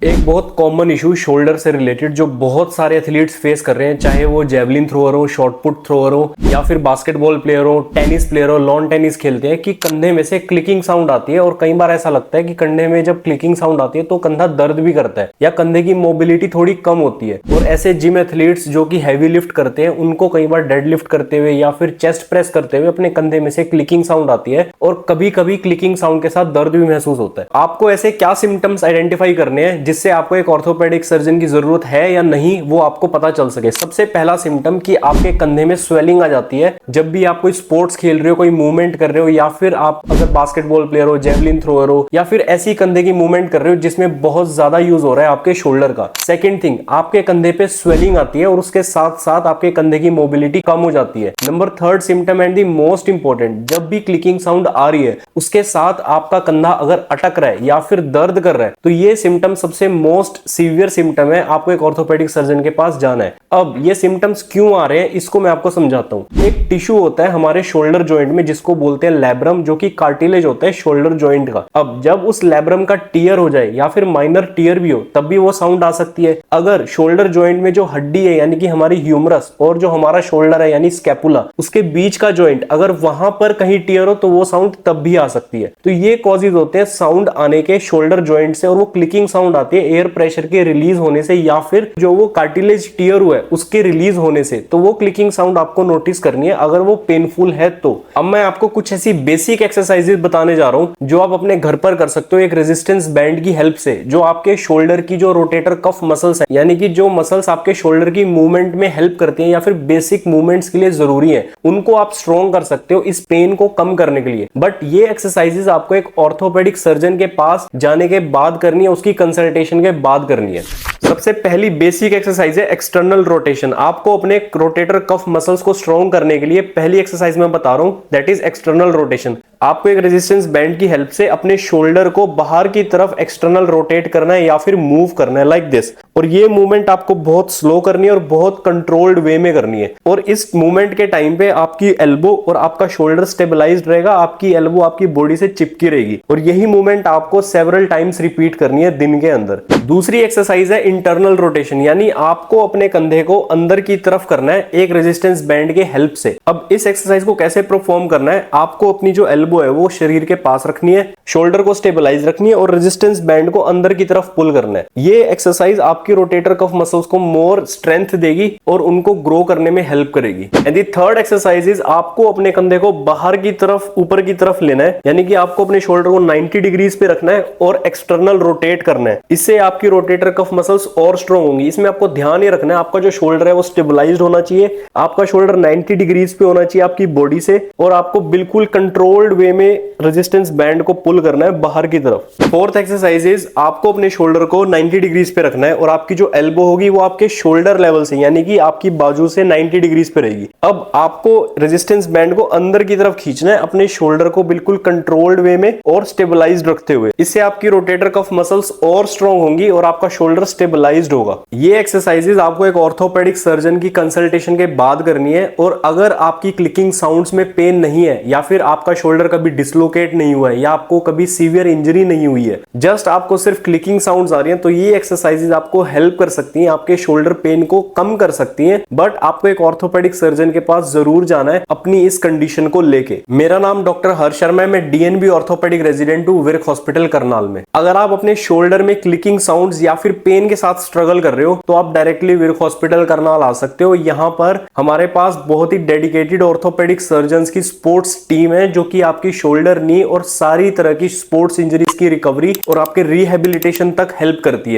एक बहुत common issue shoulder से रिलेटेड जो बहुत सारे एथलीट्स फेस कर रहे हैं, चाहे वो जेवलिन थ्रोअर हो, शॉट पुट थ्रोअर हो या फिर बास्केटबॉल प्लेयर हो, टेनिस प्लेयर हो, लॉन टेनिस खेलते हैं, कि कंधे में से क्लिकिंग साउंड आती है। और कई बार ऐसा लगता है कि कंधे में जब क्लिकिंग साउंड आती है तो कंधा दर्द भी करता है या कंधे की मोबिलिटी थोड़ी कम होती है। और ऐसे जिम एथलीट्स जो कि हैवी लिफ्ट करते हैं, उनको कई बार डेड लिफ्ट करते हुए या फिर चेस्ट प्रेस करते हुए अपने कंधे में से क्लिकिंग साउंड आती है और कभी कभी क्लिकिंग साउंड के साथ दर्द भी महसूस होता है। आपको ऐसे क्या सिम्टम्स आइडेंटिफाई करने हैं जिससे आपको एक ऑर्थोपेडिक सर्जन की जरूरत है या नहीं, वो आपको पता चल सके। सबसे पहला सिम्टम कि आपके कंधे में स्वेलिंग आ जाती है जब भी आप कोई स्पोर्ट्स खेल रहे हो, कोई मूवमेंट कर रहे हो, या फिर आप अगर बास्केटबॉल प्लेयर हो, जेवलिन थ्रोअर हो, या फिर ऐसी कंधे की मूवमेंट कर रहे हो जिसमें बहुत ज्यादा यूज हो रहा है आपके शोल्डर का। सेकंड थिंग, आपके कंधे पे स्वेलिंग आती है और उसके साथ साथ आपके कंधे की मोबिलिटी कम हो जाती है। Number third symptom and the most important, जब भी क्लिकिंग साउंड आ रही है उसके साथ आपका कंधा अगर अटक रहा है या फिर दर्द कर रहा है, तो ये सिम्टम सबसे मोस्ट सीवियर सिम्टम है। आपको एक ऑर्थोपेडिक सर्जन के पास जाना है। अब ये सिम्टम्स क्यों आ रहे हैं इसको मैं आपको समझाता हूं। एक टिश्यू होता है हमारे शोल्डर जॉइंट में जिसको बोलते हैं लैब्रम, जो कि कार्टिलेज होता है शोल्डर जॉइंट का। अब जब उस लैब्रम का टियर हो जाए या फिर माइनर टियर भी हो, तब भी वो साउंड आ सकती है। अगर शोल्डर जॉइंट में जो हड्डी है यानी कि हमारी ह्यूमरस और जो हमारा शोल्डर है यानी स्कैपुला, उसके बीच का जॉइंट, अगर वहां पर कहीं टियर हो तो वो साउंड तब भी आ सकती है। तो ये कॉजेज होते हैं साउंड आने के शोल्डर जॉइंट से, और वो क्लिकिंग साउंड आती है एयर प्रेशर के रिलीज होने से या फिर जो वो कार्टिलेज टियर हुआ है उसके रिलीज होने से। तो वो क्लिकिंग साउंड आपको नोटिस करनी है अगर वो पेनफुल है तो। अब मैं आपको कुछ ऐसी बेसिक एक्सरसाइजेस बताने जा रहा हूं जो आप अपने घर पर कर सकते हो एक रेजिस्टेंस बैंड की हेल्प से, जो आपके शोल्डर की जो रोटेटर कफ मसल्स है, यानी कि जो मसल्स आपके शोल्डर की मूवमेंट में हेल्प करती हैं या फिर बेसिक मूवमेंट्स के लिए जरूरी है, उनको आप स्ट्रॉन्ग कर सकते हो इस पेन को कम करने के लिए। बट ये एक्सरसाइजेस आपको एक ऑर्थोपेडिक सर्जन के पास जाने के बाद करनी है, उसकी कंसल्टेशन के बाद करनी है। सबसे पहली बेसिक एक्सरसाइज है एक्सटर्नल रोटेशन। आपको अपने रोटेटर कफ मसल्स को स्ट्रॉन्ग करने के लिए पहली एक्सरसाइज मैं बता रहा हूं, दैट इज एक्सटर्नल रोटेशन। आपको एक रेजिस्टेंस बैंड की हेल्प से अपने शोल्डर को बाहर की तरफ एक्सटर्नल रोटेट करना है या फिर मूव करना है लाइक दिस। और ये मूवमेंट आपको बहुत स्लो करनी है और बहुत कंट्रोल्ड वे में करनी है। और इस मूवमेंट के टाइम पे आपकी एल्बो और आपका शोल्डर स्टेबलाइज्ड रहेगा, आपकी एल्बो आपकी बॉडी से चिपकी रहेगी। और यही मूवमेंट आपको सेवरल टाइम्स रिपीट करनी है दिन के अंदर। दूसरी एक्सरसाइज है इंटरनल रोटेशन, यानी आपको अपने कंधे को अंदर की तरफ करना है एक रेजिस्टेंस बैंड के हेल्प से। अब इस एक्सरसाइज को कैसे परफॉर्म करना है, आपको अपनी जो एल्बो है वो शरीर के पास रखनी है, शोल्डर को स्टेबलाइज रखनी है और रेजिस्टेंस बैंड को अंदर की तरफ पुल करना है। ये एक्सरसाइज आपकी रोटेटर कफ मसल्स को मोर स्ट्रेंथ देगी और उनको ग्रो करने में हेल्प करेगी। And the third exercise is आपको अपने कंधे को बाहर की तरफ, ऊपर की तरफ लेना है, यानी कि आपको अपने शोल्डर को 90 डिग्रीज पे रखना है और एक्सटर्नल रोटेट करना है। इससे आपकी रोटेटर कफ मसल्स और स्ट्रॉन्ग होंगी। इसमें आपको ध्यान ये रखना है आपका जो शोल्डर है वो स्टेबलाइज्ड होना चाहिए, आपका शोल्डर 90 डिग्रीज पे होना चाहिए आपकी बॉडी से, और आपको बिल्कुल कंट्रोल्ड वे में रेजिस्टेंस बैंड को पुल करना है बाहर की तरफ। फोर्थ एक्सरसाइज इज आपको अपने शोल्डर को 90 डिग्रीज पे रखना है और आपकी जो एल्बो होगी वो आपके शोल्डर लेवल से, यानी कि आपकी बाजू से 90 डिग्रीज पे रहेगी। अब आपको रेजिस्टेंस बैंड को अंदर की तरफ खींचना है अपने शोल्डर को बिल्कुल कंट्रोल्ड वे में और स्टेबलाइज्ड रखते हुए। इससे आपकी रोटेटर कफ मसल्स और स्ट्रॉन्ग होंगी और आपका शोल्डर स्टेबलाइज्ड होगा। ये एक्सरसाइजेस आपको एक ऑर्थोपेडिक सर्जन की कंसल्टेशन के बाद करनी है। और अगर आपकी क्लिकिंग साउंड्स में पेन नहीं है या फिर आपका शोल्डर कभी डिसलोकेट नहीं हुआ है या आपको कभी सीवियर इंजरी नहीं हुई है, जस्ट आपको सिर्फ क्लिकिंग साउंड्स आ रही हैं, तो ये एक्सरसाइजेस आपको हेल्प कर सकती हैं, आपके शोल्डर पेन को कम कर सकती हैं। बट आपको एक ऑर्थोपेडिक सर्जन के पास जरूर जाना है अपनी इस कंडीशन को लेके। मेरा नाम डॉक्टर हर्ष शर्मा है, मैं डीएनबी ऑर्थोपेडिक रेजिडेंट हूँ विर्क हॉस्पिटल करनाल में। अगर आप अपने शोल्डर में क्लिकिंग साउंड्स या फिर पेन के साथ स्ट्रगल कर रहे हो तो आप डायरेक्टली विर्क हॉस्पिटल करनाल आ सकते हो। यहाँ पर हमारे पास बहुत ही डेडिकेटेड ऑर्थोपेडिक सर्जन्स की स्पोर्ट्स टीम है जो कि आपकी शोल्डर, नी और सारी तरह की स्पोर्ट्स इंजरीज की रिकवरी और आपके रिहेबिलिटेशन तक हेल्प करती है।